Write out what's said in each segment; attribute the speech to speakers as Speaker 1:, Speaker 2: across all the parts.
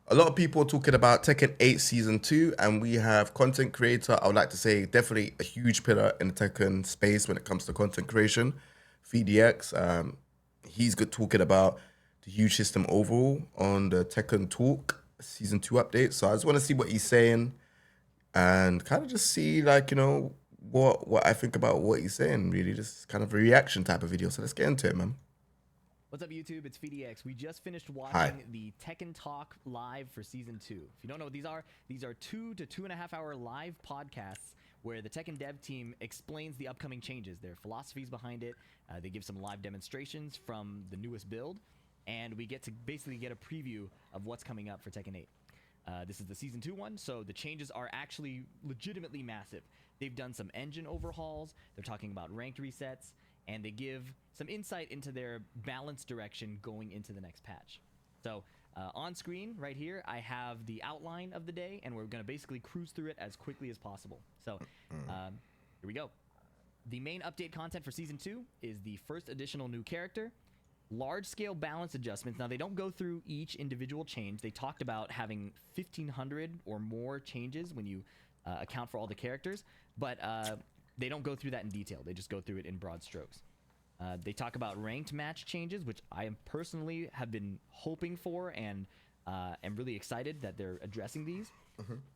Speaker 1: A lot of people are talking about Tekken 8 Season 2, and we have content creator, I would like to say, definitely a huge pillar in the Tekken space when it comes to content creation, PhiDX. He's good talking about the huge system overall on the Tekken Talk Season 2 update. So I just want to see what he's saying and kind of just see, like, what I think about what he's saying, really. Just kind of a reaction type of video. So let's get into it, man.
Speaker 2: What's up, YouTube? It's PhiDX. We just finished
Speaker 1: Hi.
Speaker 2: watching the Tekken Talk live for Season 2. If you don't know what these are 2 to 2.5 hour live podcasts where the Tekken dev team explains the upcoming changes, their philosophies behind it. They give some live demonstrations from the newest build, and we get to basically get a preview of what's coming up for Tekken 8. This is the Season 2 one, so the changes are actually legitimately massive. They've done some engine overhauls, they're talking about ranked resets, and they give some insight into their balanced direction going into the next patch. So on screen right here, I have the outline of the day, and we're going to basically cruise through it as quickly as possible. So here we go. The main update content for Season 2 is the first additional new character, large-scale balance adjustments. Now, they don't go through each individual change. They talked about having 1,500 or more changes when you account for all the characters, but they don't go through that in detail. They just go through it in broad strokes. They talk about ranked match changes, which I personally have been hoping for and am really excited that they're addressing these.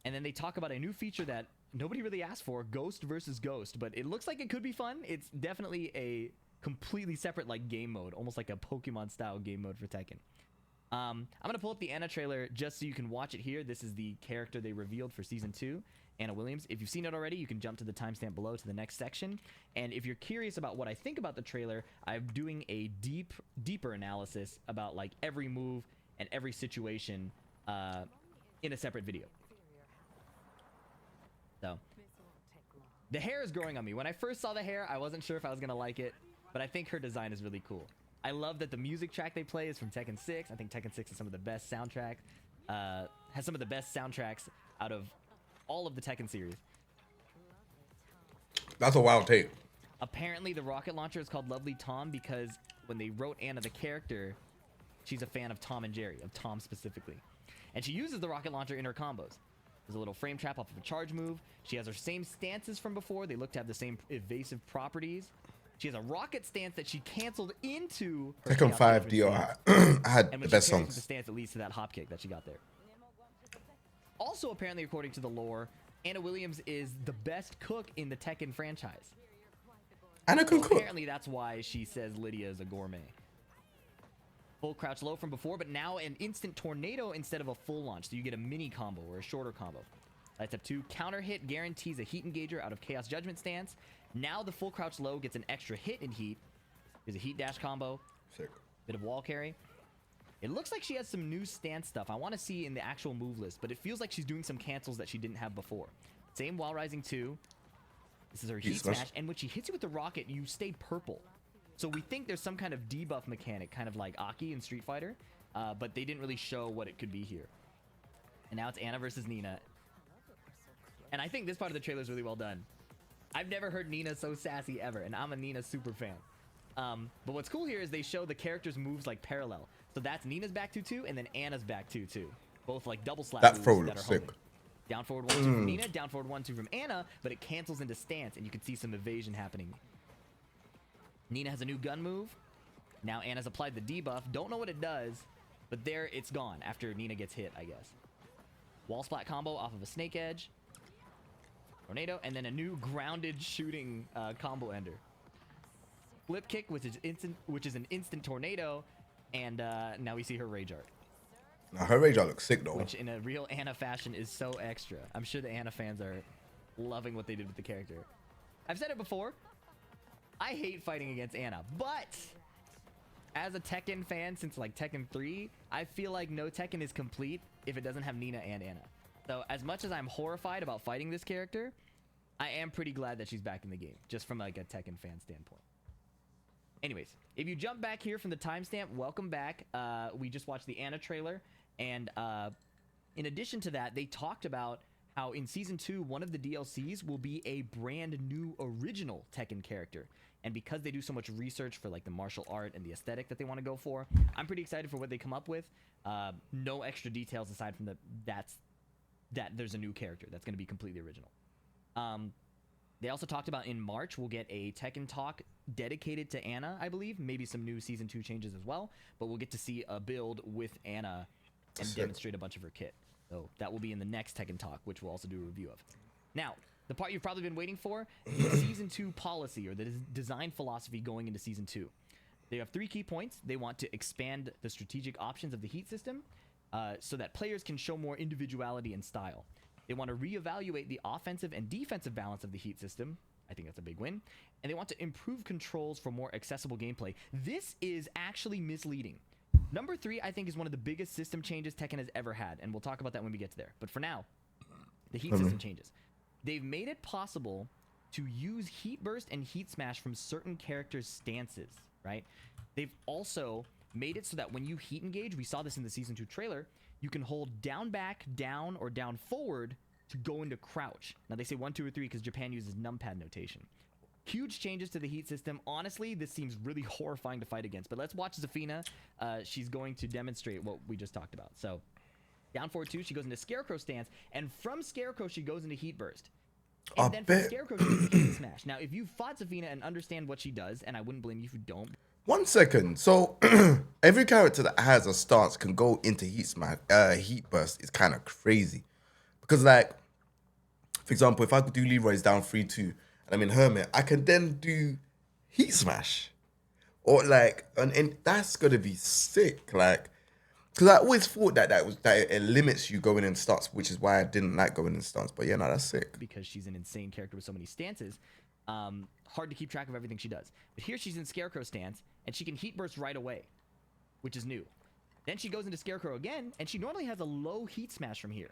Speaker 2: And then they talk about a new feature that nobody really asked for, Ghost versus Ghost, but it looks like it could be fun. It's definitely a completely separate like game mode, almost like a Pokemon style game mode for Tekken. I'm gonna pull up the Anna trailer just so you can watch it here. This is the character they revealed for Season 2, Anna Williams. If you've seen it already, you can jump to the timestamp below to the next section. And if you're curious about what I think about the trailer, I'm doing a deeper analysis about like every move and every situation in a separate video. So the hair is growing on me. When I first saw the hair, I wasn't sure if I was gonna like it, but I think her design is really cool. I love that the music track they play is from Tekken 6. I think Tekken 6 is some of the best soundtracks, has some of the best soundtracks out of all of the Tekken series.
Speaker 1: That's a wild take.
Speaker 2: Apparently, the rocket launcher is called Lovely Tom because when they wrote Anna the character, she's a fan of Tom and Jerry, of Tom specifically. And she uses the rocket launcher in her combos. There's a little frame trap off of a charge move. She has her same stances from before. They look to have the same evasive properties. She has a rocket stance that she canceled into her
Speaker 1: Tekken
Speaker 2: Chaos
Speaker 1: 5
Speaker 2: Judgment
Speaker 1: DR
Speaker 2: stance.
Speaker 1: had
Speaker 2: And
Speaker 1: the
Speaker 2: when
Speaker 1: best
Speaker 2: she parries with
Speaker 1: songs.
Speaker 2: the stance, it leads to that hop kick that she got there. Also, apparently, according to the lore, Anna Williams is the best cook in the Tekken franchise.
Speaker 1: Anna can cook.
Speaker 2: Apparently, that's why she says Lydia is a gourmet. Full crouch low from before, but now an instant tornado instead of a full launch. So you get a mini combo or a shorter combo. Step 2, counter hit guarantees a heat engager out of Chaos Judgment stance. Now the full crouch low gets an extra hit in heat. There's a heat dash combo.
Speaker 1: Sick.
Speaker 2: Bit of wall carry. It looks like she has some new stance stuff. I want to see in the actual move list, but it feels like she's doing some cancels that she didn't have before. Same while rising 2. This is her heat smash, and when she hits you with the rocket, you stay purple. So we think there's some kind of debuff mechanic, kind of like Aki in Street Fighter, but they didn't really show what it could be here. And now it's Anna versus Nina. And I think this part of the trailer is really well done. I've never heard Nina so sassy ever, and I'm a Nina super fan. But what's cool here is they show the characters' moves like parallel. So that's Nina's back 2-2, and then Anna's back 2-2. Both like double slap moves that are
Speaker 1: sick.
Speaker 2: homing. Down forward 1-2 from Nina, down forward 1-2 from Anna, but it cancels into stance, and you can see some evasion happening. Nina has a new gun move. Now Anna's applied the debuff. Don't know what it does, but there it's gone after Nina gets hit, I guess. Wall splat combo off of a snake edge. Tornado, and then a new grounded shooting combo ender. Flip kick, which is an instant tornado, and now we see her rage art.
Speaker 1: Now, her rage art looks sick, though.
Speaker 2: Which in a real Anna fashion is so extra. I'm sure the Anna fans are loving what they did with the character. I've said it before. I hate fighting against Anna, but as a Tekken fan since like Tekken 3, I feel like no Tekken is complete if it doesn't have Nina and Anna. So as much as I'm horrified about fighting this character, I am pretty glad that she's back in the game, just from like a Tekken fan standpoint. Anyways, if you jump back here from the timestamp, welcome back. We just watched the Anna trailer, and in addition to that, they talked about how in Season 2, one of the DLCs will be a brand new original Tekken character. And because they do so much research for like the martial art and the aesthetic that they want to go for, I'm pretty excited for what they come up with. No extra details aside from that there's a new character that's going to be completely original. They also talked about in March we'll get a Tekken talk dedicated to Anna, I believe. Maybe some new Season 2 changes as well. But we'll get to see a build with Anna and demonstrate a bunch of her kit. So that will be in the next Tekken talk, which we'll also do a review of. Now, the part you've probably been waiting for, the Season 2 policy or the design philosophy going into Season 2. They have 3 key points. They want to expand the strategic options of the heat system so that players can show more individuality and style. They want to reevaluate the offensive and defensive balance of the heat system. I think that's a big win. And they want to improve controls for more accessible gameplay. This is actually misleading. Number 3, I think, is one of the biggest system changes Tekken has ever had. And we'll talk about that when we get to there. But for now, the heat system changes. They've made it possible to use Heat Burst and Heat Smash from certain characters' stances, right? They've also made it so that when you heat engage, we saw this in the Season 2 trailer, you can hold down back, down, or down forward to go into crouch. Now they say 1, 2, or 3 because Japan uses numpad notation. Huge changes to the heat system. Honestly, this seems really horrifying to fight against. But let's watch Zafina. She's going to demonstrate what we just talked about. So down forward 2, she goes into Scarecrow stance. And from Scarecrow, she goes into Heat Burst. And then from Scarecrow, she goes into Heat Smash. Now, if you've fought Zafina and understand what she does, and I wouldn't blame you if you don't.
Speaker 1: 1 second. So every character that has a stance can go into Heat Smash. Heat Burst is kind of crazy. Because, like, for example, if I could do Leroy's down 3-2 and I'm in Hermit, I can then do Heat Smash. Or, like, and that's going to be sick. Like, because I always thought that it limits you going in stance, which is why I didn't like going in stance. But yeah, no, that's sick.
Speaker 2: Because she's an insane character with so many stances. Hard to keep track of everything she does. But here she's in Scarecrow stance, and she can Heat Burst right away, which is new. Then she goes into Scarecrow again, and she normally has a low Heat Smash from here.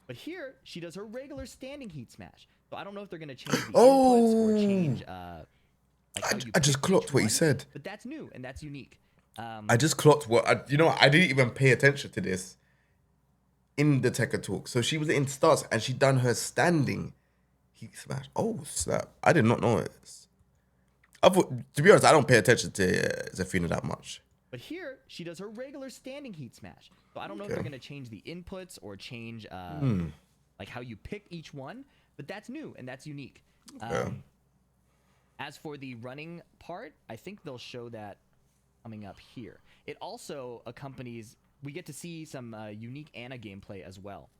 Speaker 2: But here, she does her regular standing Heat Smash. So I don't know if they're going to change the inputs or change...
Speaker 1: I just clocked what you said.
Speaker 2: But that's new, and that's unique.
Speaker 1: I just clocked what... I didn't even pay attention to this in the Tekken talk. So she was in stance, and she done her standing Heat Smash. Oh, snap. I did not know this. I thought, to be honest, I don't pay attention to Zafina that much.
Speaker 2: But here, she does her regular standing Heat Smash. So I don't know if they're going to change the inputs or change like how you pick each one. But that's new, and that's unique. As for the running part, I think they'll show that coming up here. It also accompanies... We get to see some unique Anna gameplay as well,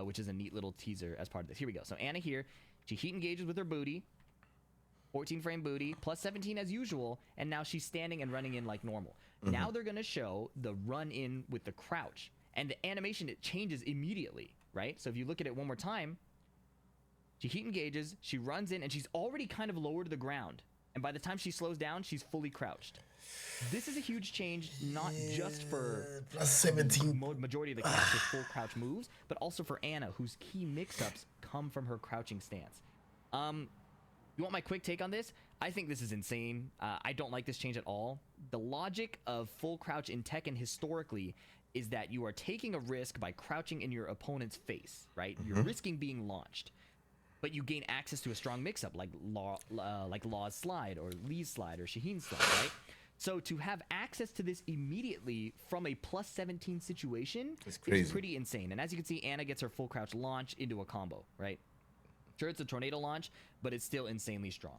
Speaker 2: which is a neat little teaser as part of this. Here we go. So Anna here, she heat engages with her booty. 14-frame booty, plus 17 as usual, and now she's standing and running in like normal. Now they're going to show the run in with the crouch. And the animation, it changes immediately, right? So if you look at it one more time, she heat engages, she runs in, and she's already kind of lower to the ground. And by the time she slows down, she's fully crouched. This is a huge change, not just for
Speaker 1: plus 17
Speaker 2: majority of the characters full crouch moves, but also for Anna, whose key mix-ups come from her crouching stance. You want my quick take on this? I think this is insane. I don't like this change at all. The logic of full crouch in Tekken historically is that you are taking a risk by crouching in your opponent's face, right? You're risking being launched. But you gain access to a strong mix-up like Law's slide or Lee's slide or Shaheen's slide, right? So to have access to this immediately from a plus 17 situation is pretty insane. And as you can see, Anna gets her full crouch launch into a combo, right? Sure, it's a tornado launch, but it's still insanely strong.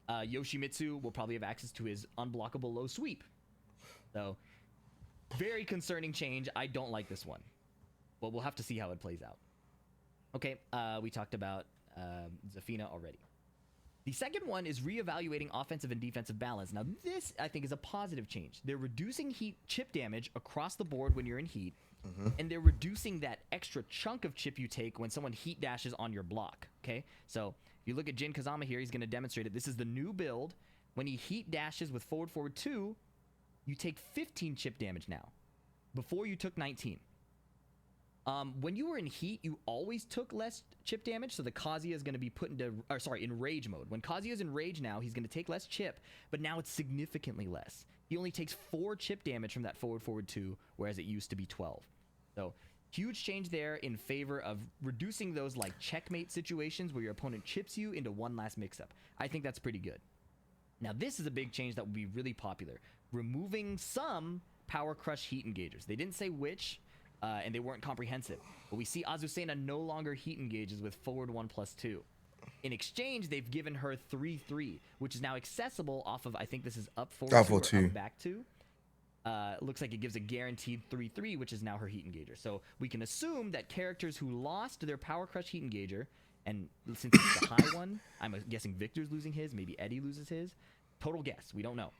Speaker 2: Yoshimitsu will probably have access to his unblockable low sweep. So, very concerning change. I don't like this one. But we'll have to see how it plays out. Okay, we talked about Zafina already. The second one is reevaluating offensive and defensive balance. Now, this, I think, is a positive change. They're reducing heat chip damage across the board when you're in heat, and they're reducing that extra chunk of chip you take when someone heat dashes on your block, okay? So, if you look at Jin Kazama here, he's going to demonstrate it. This is the new build. When he heat dashes with forward 2, you take 15 chip damage now. Before, you took 19. When you were in heat, you always took less chip damage, so the Kazuya is going to be put into, in rage mode. When Kazuya is in rage now, he's going to take less chip, but now it's significantly less. He only takes 4 chip damage from that forward 2, whereas it used to be 12. So, huge change there in favor of reducing those like checkmate situations where your opponent chips you into one last mix-up. I think that's pretty good. Now, this is a big change that will be really popular. Removing some Power Crush heat engagers. They didn't say which, and they weren't comprehensive. But we see Azucena no longer heat engages with forward 1+2. In exchange, they've given her 3-3, which is now accessible off of, I think this is up forward 2 or up back 2. Looks like it gives a guaranteed 3-3, which is now her heat engager. So we can assume that characters who lost their Power Crush heat engager, and since it's the high one, I'm guessing Victor's losing his, maybe Eddie loses his. Total guess, we don't know.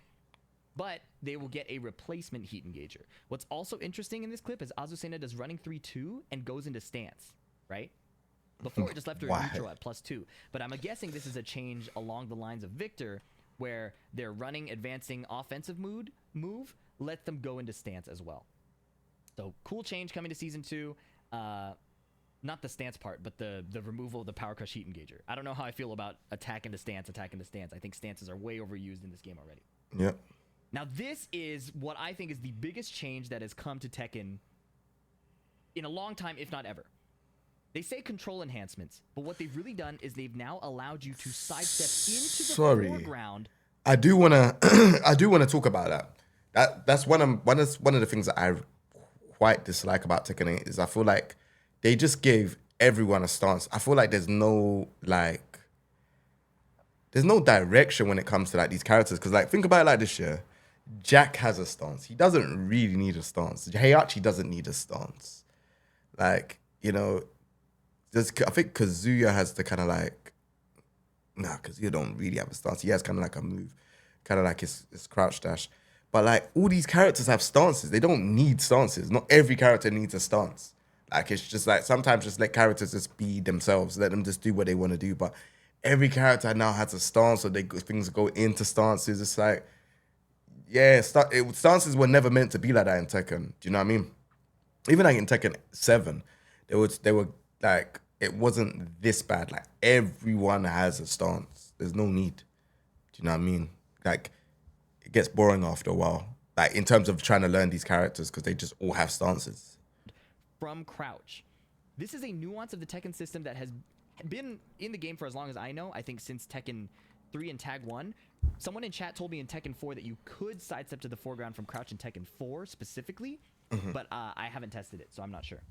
Speaker 2: But they will get a replacement heat engager. What's also interesting in this clip is Azucena does running 3-2 and goes into stance, right? Before it just left her in neutral at +2. But I'm guessing this is a change along the lines of Victor, where their running, advancing, offensive move let them go into stance as well. So cool change coming to Season 2. Not the stance part, but the removal of the Power Crush heat engager. I don't know how I feel about attack into stance. I think stances are way overused in this game already.
Speaker 1: Yep.
Speaker 2: Now this is what I think is the biggest change that has come to Tekken in a long time, if not ever. They say control enhancements, but what they've really done is they've now allowed you to sidestep into the foreground.
Speaker 1: I do wanna talk about that. That's one of the things that I quite dislike about Tekken 8 is I feel like they just gave everyone a stance. I feel like there's no direction when it comes to like these characters. Because like think about it like this year. Jack has a stance. He doesn't really need a stance. Heihachi doesn't need a stance. Like, you know, I think Kazuya has the kind of like, Kazuya don't really have a stance. He has kind of like a move, kind of like his crouch dash. But like all these characters have stances. They don't need stances. Not every character needs a stance. Like it's just like sometimes just let characters just be themselves. Let them just do what they want to do. But every character now has a stance, or things go into stances. It's like, yeah, stances were never meant to be like that in Tekken. Do you know what I mean? Even like in Tekken 7, they were like, it wasn't this bad. Like everyone has a stance. There's no need. Do you know what I mean? Like it gets boring after a while. Like in terms of trying to learn these characters because they just all have stances.
Speaker 2: From crouch. This is a nuance of the Tekken system that has been in the game for as long as I know. I think since Tekken 3 and Tag 1. Someone in chat told me in Tekken 4 that you could sidestep to the foreground from crouch in Tekken 4 specifically, but I haven't tested it, so I'm not sure.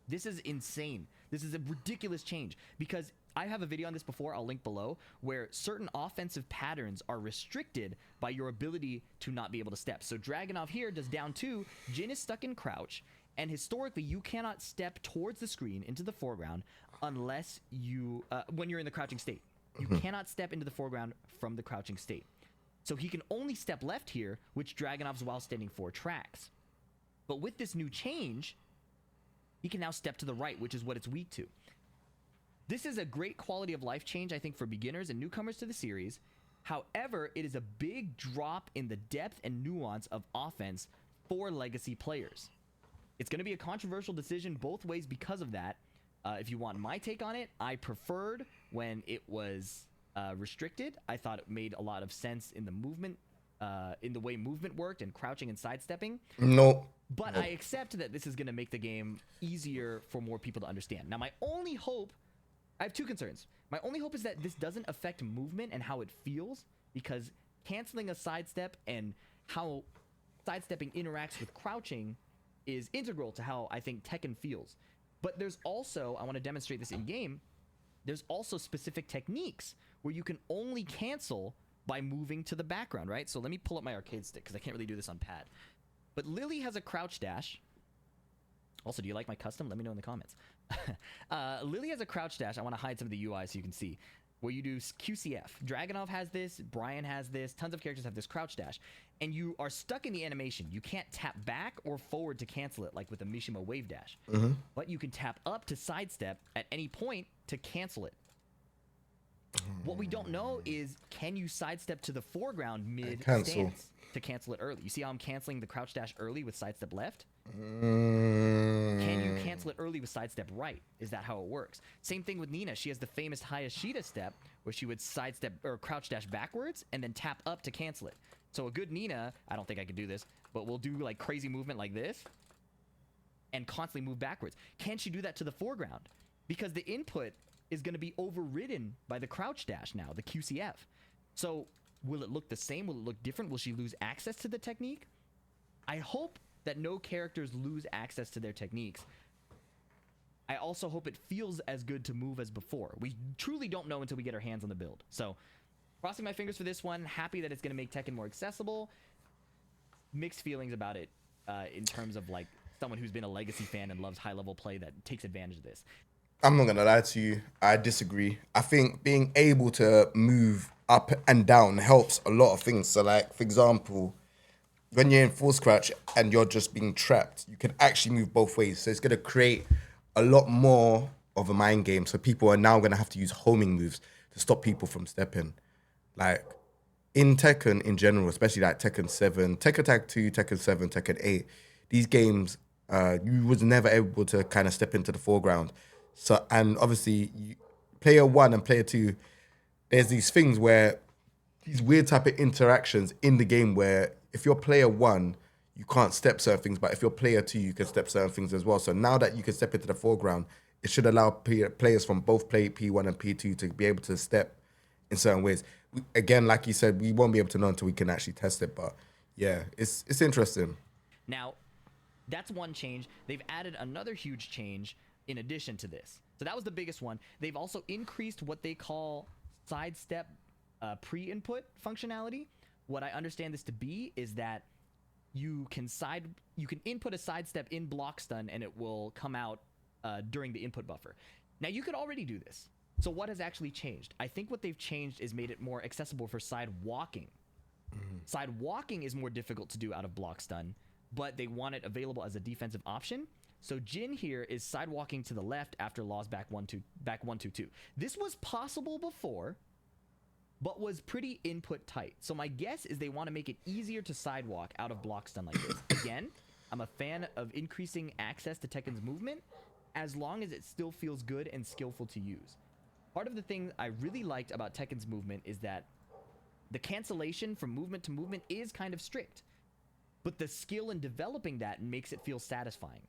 Speaker 2: This is insane. This is a ridiculous change because I have a video on this before, I'll link below, where certain offensive patterns are restricted by your ability to not be able to step. So Dragunov here does down 2, Jin is stuck in crouch, and historically you cannot step towards the screen into the foreground unless you, when you're in the crouching state. You cannot step into the foreground from the crouching state. So he can only step left here, which Dragunov's while standing 4 tracks. But with this new change, he can now step to the right, which is what it's weak to. This is a great quality of life change, I think, for beginners and newcomers to the series. However, it is a big drop in the depth and nuance of offense for legacy players. It's going to be a controversial decision both ways because of that. If you want my take on it, I preferred when it was restricted. I thought it made a lot of sense in the movement, in the way movement worked and crouching and sidestepping.
Speaker 1: No.
Speaker 2: But I accept that this is going to make the game easier for more people to understand. Now, my only hope, I have 2 concerns. My only hope is that this doesn't affect movement and how it feels, because canceling a sidestep and how sidestepping interacts with crouching is integral to how I think Tekken feels. But there's also, I want to demonstrate this in game, there's also specific techniques where you can only cancel by moving to the background, right? So let me pull up my arcade stick because I can't really do this on pad. But Lily has a crouch dash. Also, do you like my custom? Let me know in the comments. Lily has a crouch dash. I want to hide some of the UI so you can see. Where you do QCF. Dragunov has this. Brian has this. Tons of characters have this crouch dash. And you are stuck in the animation. You can't tap back or forward to cancel it, like with the Mishima wave dash. But you can tap up to sidestep at any point to cancel it. What we don't know is, can you sidestep to the foreground mid-stance to cancel it early? You see how I'm canceling the crouch dash early with sidestep left? Can you cancel it early with sidestep right? Is that how it works? Same thing with Nina. She has the famous Hayashida step where she would sidestep or crouch dash backwards and then tap up to cancel it. So a good Nina, I don't think I could do this, but we'll do like crazy movement like this and constantly move backwards. Can she do that to the foreground? Because the input is going to be overridden by the crouch dash now, the QCF. So Will it look the same? Will it look different? Will she lose access to the technique? I hope that no characters lose access to their techniques. I also hope it feels as good to move as before. We truly don't know until we get our hands on the build. So, crossing my fingers for this one. Happy that it's going to make Tekken more accessible. Mixed feelings about it in terms of like someone who's been a legacy fan and loves high-level play that takes advantage of this.
Speaker 1: I'm not gonna lie to you. I disagree. I think being able to move up and down helps a lot of things. So, like for example, when you're in full scratch and you're just being trapped, you can actually move both ways. So it's gonna create a lot more of a mind game. So people are now gonna have to use homing moves to stop people from stepping. Like in Tekken in general, especially like Tekken 7, Tekken Tag 2, Tekken 7, Tekken 8, these games, you was never able to kind of step into the foreground. So, and obviously, player 1 and player 2, there's these things where these weird type of interactions in the game where if you're player 1, you can't step certain things, but if you're player 2, you can step certain things as well. So now that you can step into the foreground, it should allow players from both play P1 and P2 to be able to step in certain ways. Again, like you said, we won't be able to know until we can actually test it, but yeah, it's interesting.
Speaker 2: Now, that's one change. They've added another huge change in addition to this. So that was the biggest one. They've also increased what they call sidestep pre-input functionality. What I understand this to be is that you can input a sidestep in block stun and it will come out during the input buffer. Now you could already do this. So what has actually changed? I think what they've changed is made it more accessible for side walking. Side walking is more difficult to do out of block stun, but they want it available as a defensive option. So Jin here is sidewalking to the left after Law's back 1-2-2. This was possible before, but was pretty input tight. So my guess is they want to make it easier to sidewalk out of block stun like this. Again, I'm a fan of increasing access to Tekken's movement as long as it still feels good and skillful to use. Part of the thing I really liked about Tekken's movement is that the cancellation from movement to movement is kind of strict, but the skill in developing that makes it feel satisfying.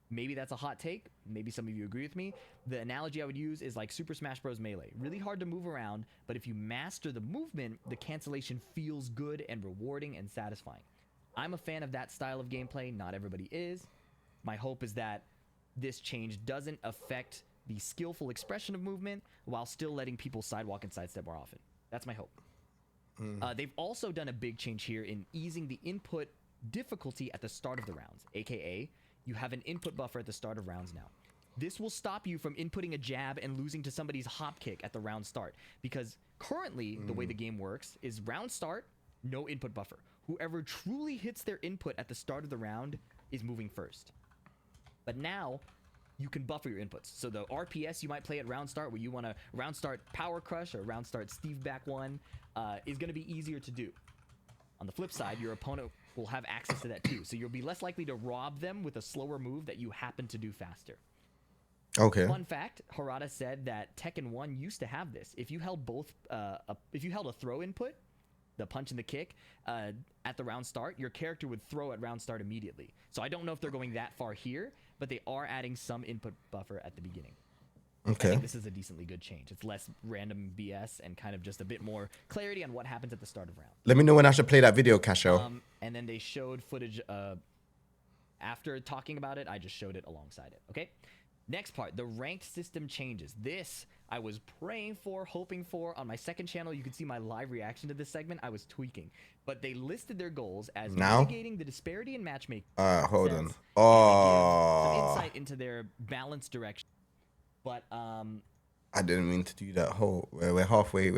Speaker 2: Maybe that's a hot take. Maybe some of you agree with me. The analogy I would use is like Super Smash Bros. Melee. Really hard to move around, but if you master the movement, the cancellation feels good and rewarding and satisfying. I'm a fan of that style of gameplay. Not everybody is. My hope is that this change doesn't affect the skillful expression of movement while still letting people sidewalk and sidestep more often. That's my hope. They've also done a big change here in easing the input difficulty at the start of the rounds, aka you have an input buffer at the start of rounds now. This will stop you from inputting a jab and losing to somebody's hop kick at the round start, because currently the way the game works is round start, no input buffer. Whoever truly hits their input at the start of the round is moving first. But now you can buffer your inputs. So the RPS you might play at round start, where you want to round start power crush or round start Steve back 1, is going to be easier to do. On the flip side, your opponent will have access to that too. So you'll be less likely to rob them with a slower move that you happen to do faster.
Speaker 1: Okay.
Speaker 2: Fun fact, Harada said that Tekken 1 used to have this. If you held both, if you held a throw input, the punch and the kick, at the round start, your character would throw at round start immediately. So I don't know if they're going that far here, but they are adding some input buffer at the beginning.
Speaker 1: Okay.
Speaker 2: I think this is a decently good change. It's less random BS and kind of just a bit more clarity on what happens at the start of round.
Speaker 1: Let me know when I should play that video, Casho.
Speaker 2: And then they showed footage after talking about it. I just showed it alongside it. Okay. Next part, the ranked system changes. This I was praying for, hoping for. On my second channel, you can see my live reaction to this segment. I was tweaking. But they listed their goals as mitigating the disparity in matchmaking.
Speaker 1: Hold on.
Speaker 2: Some insight into their balanced direction. But
Speaker 1: I didn't mean to do that whole. We're halfway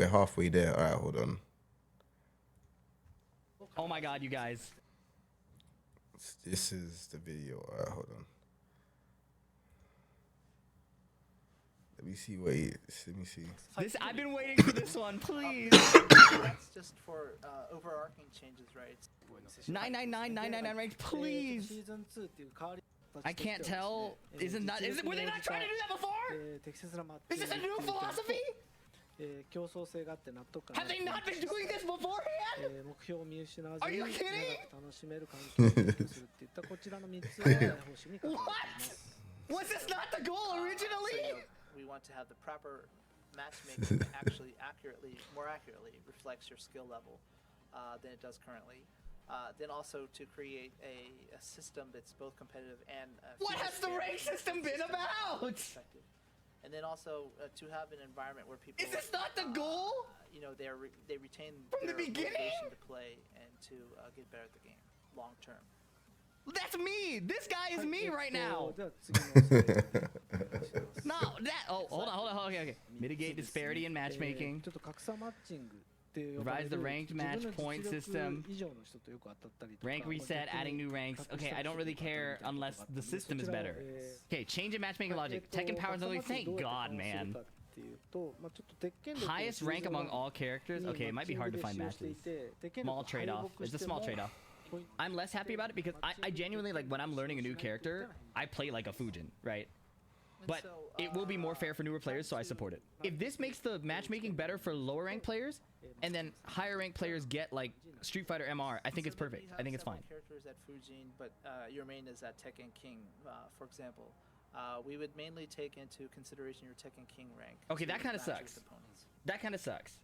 Speaker 1: there. All right, hold on.
Speaker 2: Oh my God, you guys!
Speaker 1: This is the video. All right, hold on. Let me see what let me see.
Speaker 2: This I've been waiting for this one, please.
Speaker 3: That's just for overarching changes, right?
Speaker 2: 999 ranked, please. I can't tell. Were they not trying to do that before? Is this a new philosophy? Have they not been doing this beforehand? Are you kidding? What? Was this not the goal originally?
Speaker 3: We want to have the proper matchmaking actually more accurately reflects your skill level than it does currently. Then also to create a system that's both competitive and
Speaker 2: What has the rank system been about?
Speaker 3: Effective. And then also to have an environment where people
Speaker 2: Is this not the goal?
Speaker 3: You know, they retain
Speaker 2: From the
Speaker 3: their
Speaker 2: beginning?
Speaker 3: motivation to play and to get better at the game long term.
Speaker 2: That's me. This guy is me right now.
Speaker 4: じゃあ次のスライドにお願いします
Speaker 2: No, that. Oh, hold on. Okay. Mitigate disparity in matchmaking.
Speaker 4: ちょっと格差マッチングって呼
Speaker 2: Revise
Speaker 4: ばれ
Speaker 2: the
Speaker 4: る
Speaker 2: ranked
Speaker 4: 自分
Speaker 2: match
Speaker 4: の
Speaker 2: point
Speaker 4: 実
Speaker 2: system.
Speaker 4: 力以上の人とよく当たったりとか
Speaker 2: Rank reset, adding new ranks. Okay, I don't really care unless the system is better. Okay, change in matchmaking logic. Tekken powers only. Thank God, man. Highest rank among all characters. Okay, it might be hard to find matches. Small trade-off. It's a small trade-off. I'm less happy about it because I genuinely, like, when I'm learning a new character, I play like a Fujin, right? But it will be more fair for newer players, so I support it. If this makes the matchmaking better for lower rank players, and then higher rank players get, like, Street Fighter MR, I think it's perfect. I think it's fine.
Speaker 3: Characters at Fujin, but your main is at Tekken King, for example. We would mainly take into consideration your Tekken King rank.
Speaker 2: Okay,
Speaker 3: to
Speaker 2: that kind of
Speaker 3: match your
Speaker 2: sucks.
Speaker 3: opponents.
Speaker 2: That kind of sucks.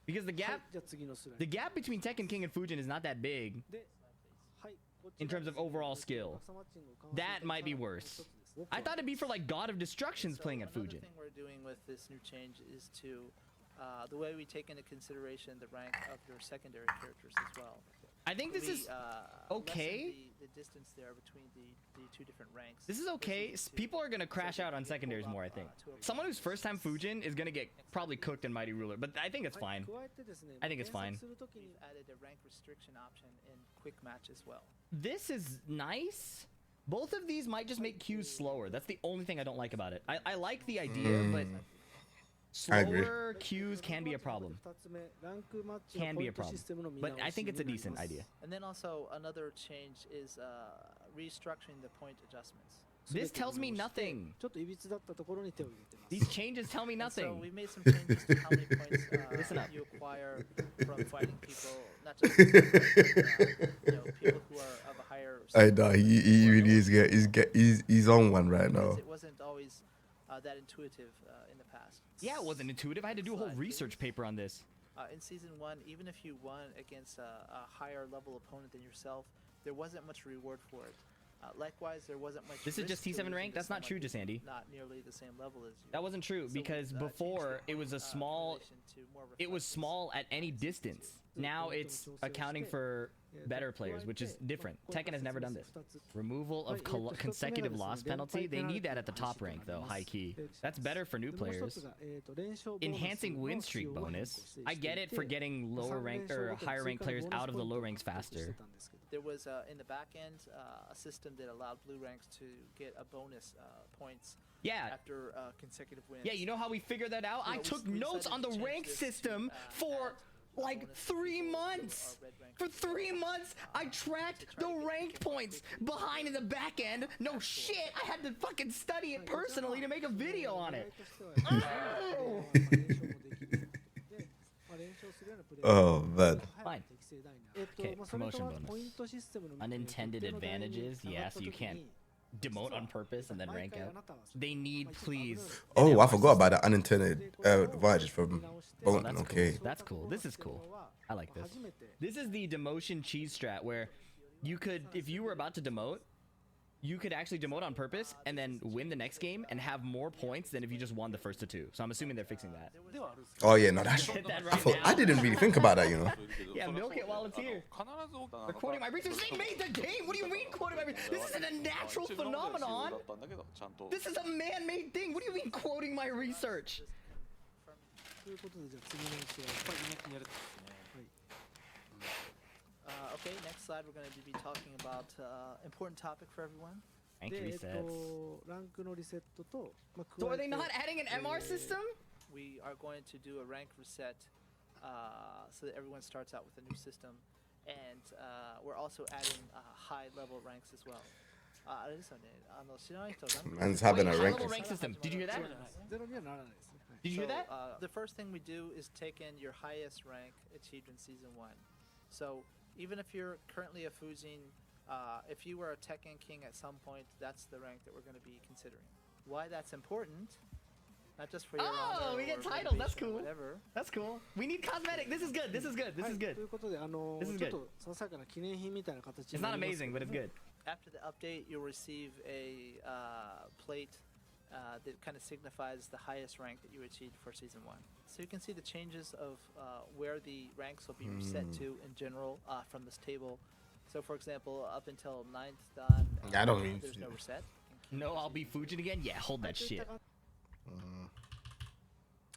Speaker 2: Because the
Speaker 4: はい
Speaker 2: gap
Speaker 4: じゃあ次のスライド
Speaker 2: the gap between Tekken King and Fujin is not that big.
Speaker 4: ではいこちら
Speaker 2: In terms of overall skill.
Speaker 4: 格差マッチングを緩和する
Speaker 2: That might be
Speaker 4: ための
Speaker 2: worse.
Speaker 4: 一つです
Speaker 2: I thought it'd be for, like, God of Destructions
Speaker 3: So
Speaker 2: playing at
Speaker 3: another
Speaker 2: Fujin.
Speaker 3: thing we're doing with this new change is to the way we take into consideration the rank of your secondary characters as well.
Speaker 2: I think this
Speaker 3: We,
Speaker 2: is
Speaker 3: lessen
Speaker 2: okay.
Speaker 3: the distance there between the two different ranks.
Speaker 2: This is okay. People are gonna crash out on secondaries more, I think. Someone who's first time Fujin is gonna get probably cooked in Mighty Ruler, but I think it's
Speaker 4: はい
Speaker 2: fine.
Speaker 4: 加えてですね
Speaker 2: I think it's
Speaker 4: 検
Speaker 2: fine.
Speaker 4: 索するときに
Speaker 3: We've added a rank restriction option in quick match as well.
Speaker 2: This is nice. Both of these might just make queues slower. That's the only thing I don't like about it. I like the idea, but
Speaker 1: I agree.
Speaker 2: slower queues can be a problem.
Speaker 4: 2つ目ランクマッチの
Speaker 2: Can
Speaker 4: ポ
Speaker 2: be
Speaker 4: イ
Speaker 2: a
Speaker 4: ント
Speaker 2: problem.
Speaker 4: システムの見
Speaker 2: But
Speaker 4: 直し
Speaker 2: I think it's a
Speaker 4: になり
Speaker 2: decent
Speaker 4: ます
Speaker 2: idea.
Speaker 3: And then also another change is restructuring the point adjustments.
Speaker 2: This tells me nothing.
Speaker 4: ちょっといびつだったところに手を入れてます
Speaker 2: These changes tell me
Speaker 3: And so
Speaker 2: nothing.
Speaker 3: we made some changes to how many points
Speaker 2: Listen up.
Speaker 3: you acquire from fighting people, not just people who are of a higher.
Speaker 1: I know he really is he's on one right now.
Speaker 3: It wasn't always that intuitive in the past.
Speaker 2: Yeah, it wasn't intuitive. I had to do a whole research paper on this.
Speaker 3: In season 1, even if you won against a higher level opponent than yourself, there wasn't much reward for it. Likewise, there wasn't much.
Speaker 2: This is just
Speaker 3: risk to
Speaker 2: T7
Speaker 3: losing
Speaker 2: rank?
Speaker 3: to
Speaker 2: That's not true,
Speaker 3: someone who's
Speaker 2: Jasandi.
Speaker 3: Not nearly the same level as you.
Speaker 2: That wasn't true
Speaker 3: So
Speaker 2: because
Speaker 3: we, changed
Speaker 2: before
Speaker 3: the
Speaker 2: it was a
Speaker 3: point,
Speaker 2: small
Speaker 3: relation to more
Speaker 2: it was
Speaker 3: reflective
Speaker 2: small at any distance. Now it's accounting for better players, which is different. Tekken has never done this. Removal of consecutive loss penalty. They need that at the top rank though, high key. That's better for new
Speaker 4: でもう一
Speaker 2: players.
Speaker 4: つが連勝ボーナス
Speaker 2: Enhancing
Speaker 4: の
Speaker 2: win
Speaker 4: 使
Speaker 2: streak
Speaker 4: 用を変更
Speaker 2: bonus.
Speaker 4: してい
Speaker 2: I get it
Speaker 4: て
Speaker 2: for getting lower
Speaker 4: 3
Speaker 2: rank
Speaker 4: 連
Speaker 2: or
Speaker 4: 勝ごとに
Speaker 2: higher
Speaker 4: 追
Speaker 2: rank
Speaker 4: 加の
Speaker 2: players
Speaker 4: ボーナス
Speaker 2: out of
Speaker 4: ポ
Speaker 2: the
Speaker 4: イント
Speaker 2: low
Speaker 4: を
Speaker 2: ranks
Speaker 4: 獲得
Speaker 2: faster.
Speaker 4: してたんですけど
Speaker 3: There was in the back end a system that allowed blue ranks to get a bonus points
Speaker 2: Yeah.
Speaker 3: after consecutive wins.
Speaker 2: Yeah, you know how we figured that out? I
Speaker 3: we
Speaker 2: took
Speaker 3: decided
Speaker 2: notes
Speaker 3: to
Speaker 2: on the
Speaker 3: change
Speaker 2: rank
Speaker 3: this
Speaker 2: system
Speaker 3: to,
Speaker 2: for
Speaker 3: add
Speaker 2: like
Speaker 3: bonus
Speaker 2: 3
Speaker 3: people who are
Speaker 2: months.
Speaker 3: red rank
Speaker 2: For
Speaker 3: people.
Speaker 2: 3 months, I tracked the rank points behind in the back end. No shit, I had to fucking study it personally to make a video on it.
Speaker 4: まあ連勝するようなプレー
Speaker 1: Oh man.
Speaker 4: はい適正大な
Speaker 2: Okay,
Speaker 4: まあそれと
Speaker 2: promotion
Speaker 4: まず
Speaker 2: bonus.
Speaker 4: ポイントシステムの
Speaker 2: Unintended
Speaker 4: 特定のラインに
Speaker 2: advantages?
Speaker 4: 上が
Speaker 2: Yeah,
Speaker 4: った
Speaker 2: so you
Speaker 4: 時に
Speaker 2: can't demote on purpose and then
Speaker 4: 毎
Speaker 2: rank
Speaker 4: 回あ
Speaker 2: out.
Speaker 4: なたは
Speaker 2: They need, please.
Speaker 1: Oh, I forgot about the unintended advantages from
Speaker 2: Oh,
Speaker 1: Bolton.
Speaker 2: that's cool.
Speaker 1: Okay.
Speaker 2: That's cool. This is cool. I like this.
Speaker 4: 初めて
Speaker 2: This is the demotion cheese strat where you could, if you were about to demote, you could actually demote on purpose and then win the next game and have more points than if you just won the first 2. So I'm assuming they're fixing that.
Speaker 1: Oh yeah, no, that's.
Speaker 2: Hit that
Speaker 1: I
Speaker 2: right
Speaker 1: thought I
Speaker 2: now.
Speaker 1: didn't really think about that, you know.
Speaker 2: Yeah, milk it while it's here. Recording my research. They made the game. What do you mean quoting my research? This isn't a natural phenomenon. This is a man-made thing. What do you mean quoting my research?
Speaker 4: ということでじゃあ次の試合はい
Speaker 3: Okay, next slide we're going to be talking about important topic for everyone.
Speaker 2: Rank
Speaker 4: で
Speaker 2: resets.
Speaker 4: ランクのリセットと、まあ、
Speaker 2: So
Speaker 4: 加
Speaker 2: are
Speaker 4: え
Speaker 2: they
Speaker 4: て
Speaker 2: not adding an MR system?
Speaker 3: We are going to do a rank reset so that everyone starts out with a new system. And we're also adding high level ranks as well. あれですよね。知らない人はランク
Speaker 1: Man's having a
Speaker 2: Wait,
Speaker 1: rank.
Speaker 2: high-level rank system. Did you hear that?
Speaker 4: ゼロにはならないですね、はい
Speaker 2: Did you hear that?
Speaker 3: The first thing we do is take in your highest rank achieved in season 1. So even if you're currently a Fujin, if you were a Tekken King at some point, that's the rank that we're going to be considering. Why that's important Not just for your
Speaker 2: Oh,
Speaker 3: honor
Speaker 2: we get
Speaker 3: or
Speaker 2: titles. That's
Speaker 3: motivation or
Speaker 2: cool.
Speaker 3: Whatever.
Speaker 2: That's cool. We need cosmetic. This is good. This is good. This
Speaker 4: は
Speaker 2: is
Speaker 4: い
Speaker 2: good.
Speaker 4: ということで、
Speaker 2: This is
Speaker 4: ちょ
Speaker 2: good.
Speaker 4: っとささやかな記念品みたいな形
Speaker 2: It's
Speaker 4: にな
Speaker 2: not
Speaker 4: りますけ
Speaker 2: amazing,
Speaker 4: ど
Speaker 2: but it's
Speaker 4: も
Speaker 2: good.
Speaker 3: After the update, you'll receive a plate that kind of signifies the highest rank that you achieved for season 1. So you can see the changes of where the ranks will be reset to in general from this table. So for example, up until 9th dan,
Speaker 1: Yeah, I don't need
Speaker 3: there's
Speaker 1: to.
Speaker 3: no reset.
Speaker 2: No, I'll be Fujin again. Yeah, hold that shit.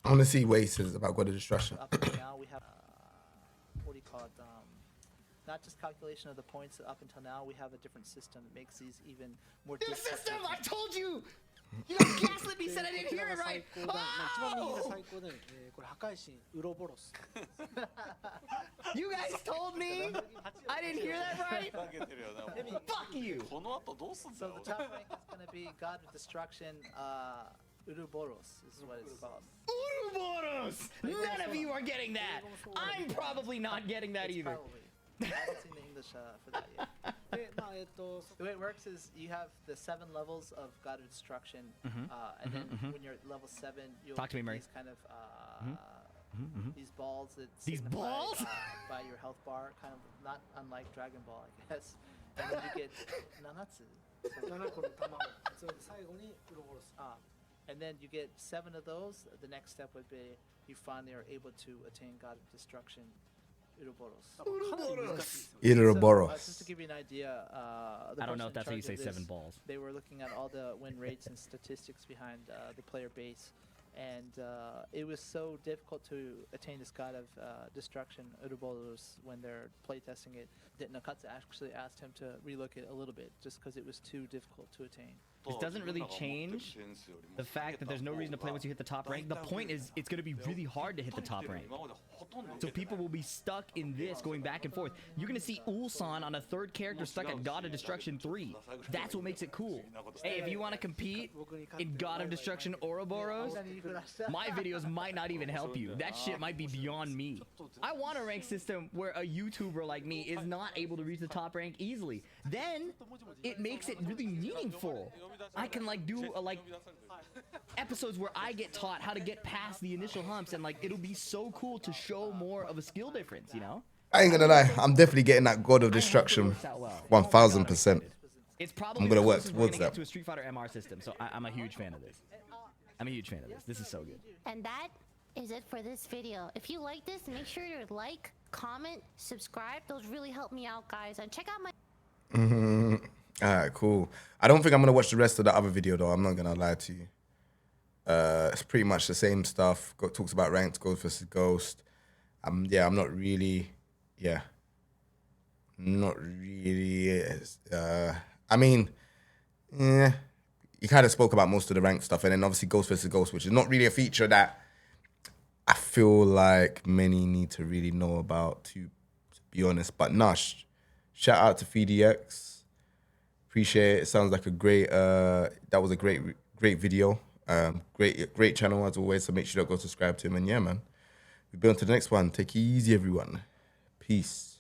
Speaker 1: I want to see what he says about God of Destruction.
Speaker 3: Up until now, we have what do you call it? Not just calculation of the points. Up until now, we have a different system. It makes these even more
Speaker 2: New
Speaker 3: difficult.
Speaker 2: system! I told you! You guys gaslit me, said I
Speaker 4: こ
Speaker 2: didn't
Speaker 4: ちら
Speaker 2: hear
Speaker 4: が
Speaker 2: it
Speaker 4: 最
Speaker 2: right!
Speaker 4: 高段、一番右が
Speaker 2: Oh!
Speaker 4: 最高段、これ破壊神ウロボロス
Speaker 2: You guys told me! I didn't hear that right!
Speaker 5: 投げてるよねもう
Speaker 2: Fuck you!
Speaker 5: この後どうすんだ
Speaker 3: So
Speaker 5: よ
Speaker 3: the top rank is going to be God of Destruction, Uruboros is what it's called.
Speaker 2: Uruboros! None of you are getting that! I'm probably not getting that
Speaker 3: It's
Speaker 2: either.
Speaker 3: probably. I haven't seen the English for that yet.
Speaker 4: で、まあそ
Speaker 3: The way it works is you have the 7 levels of God of Destruction, and then when you're at level 7, you'll
Speaker 2: Talk to me,
Speaker 3: get
Speaker 2: Murray.
Speaker 3: these kind of these balls that
Speaker 2: These
Speaker 3: signify,
Speaker 2: balls?
Speaker 3: by your health bar, kind of not unlike Dragon Ball, I guess. And then you get Nanatsu.
Speaker 4: 7個の卵それで最後にウロボロス
Speaker 3: And then you get 7 of those. The next step would be you finally are able to attain God of Destruction, Uroboros.
Speaker 4: かなり難しいですよ
Speaker 1: Ouroboros.
Speaker 3: Just to give you an idea, the
Speaker 2: I don't know
Speaker 3: person
Speaker 2: if that's how
Speaker 3: in
Speaker 2: you say
Speaker 3: charge of
Speaker 2: 7
Speaker 3: this,
Speaker 2: balls.
Speaker 3: They were looking at all the win rates and statistics behind the player base, and it was so difficult to attain this God of Destruction, Uroboros, when they're playtesting it, that Nakatsu actually asked him to relook it a little bit, just because it was too difficult to attain.
Speaker 2: This doesn't really change the fact that there's no reason to play once you hit the top rank. The point is, it's going to be really hard to hit the top rank. So people will be stuck in this, going back and forth. You're going to see Ulsan on a 3rd character stuck at God of Destruction 3. That's what makes it cool. Hey, if you want to compete in God of Destruction Ouroboros, my videos might not even help you. That shit might be beyond me. I want a rank system where a YouTuber like me is not able to reach the top rank easily. Then it makes it really meaningful. I can like do episodes where I get taught how to get past the initial humps, and like it'll be so cool to show more of a skill difference, you know?
Speaker 1: I ain't gonna lie, I'm definitely getting that God of Destruction 1000%.
Speaker 2: It's probably
Speaker 1: I'm gonna
Speaker 2: the
Speaker 1: work
Speaker 2: closest we're
Speaker 1: towards
Speaker 2: gonna get
Speaker 1: that.
Speaker 2: to a Street Fighter MR system, so I'm a huge fan of this. I'm a huge fan of this. This is so good.
Speaker 6: And that is it for this video. If you like this, make sure to like, comment, subscribe. Those really help me out, guys. And check out my
Speaker 1: Alright, cool. I don't think I'm gonna watch the rest of the other video though. I'm not gonna lie to you. It's pretty much the same stuff. Talks about ranked Ghost versus Ghost. Yeah, I'm not really. Yeah, not really. I mean, yeah. He kind of spoke about most of the ranked stuff, and then obviously Ghost versus Ghost, which is not really a feature that I feel like many need to really know about, to be honest. But Nash, shout out to PhiDX. Appreciate it. It sounds like a great. That was a great video. Great channel as always. So make sure to go subscribe to him. And yeah, man, we'll be on to the next one. Take it easy, everyone. Peace.